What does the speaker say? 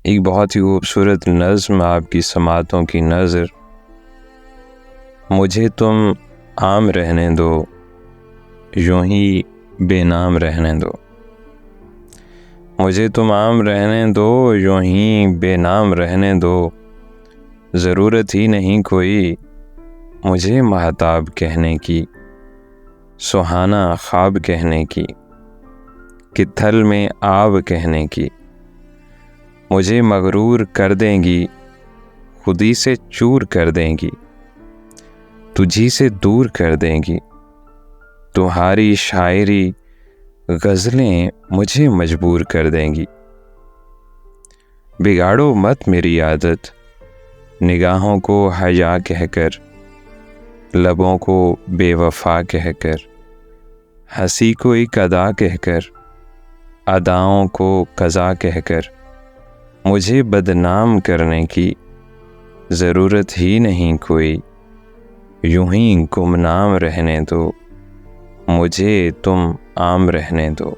ایک بہت ہی خوبصورت نظم آپ کی سماعتوں کی نظر، مجھے تم عام رہنے دو، یوں ہی بے نام رہنے دو۔ مجھے تم عام رہنے دو، یوں ہی بے نام رہنے دو، ضرورت ہی نہیں کوئی مجھے مہتاب کہنے کی، سہانا خواب کہنے کی، کہ تھل میں آب کہنے کی۔ مجھے مغرور کر دیں گی، خودی سے چور کر دیں گی، تجھی سے دور کر دیں گی۔ تمہاری شاعری غزلیں مجھے مجبور کر دیں گی۔ بگاڑو مت میری عادت، نگاہوں کو حیا کہہ کر، لبوں کو بے وفا کہہ کر، ہنسی کو ایک ادا کہہ کر، اداؤں کو قضا کہہ کر۔ مجھے بدنام کرنے کی ضرورت ہی نہیں کوئی، یوں ہی گمنام رہنے دو، مجھے تم عام رہنے دو۔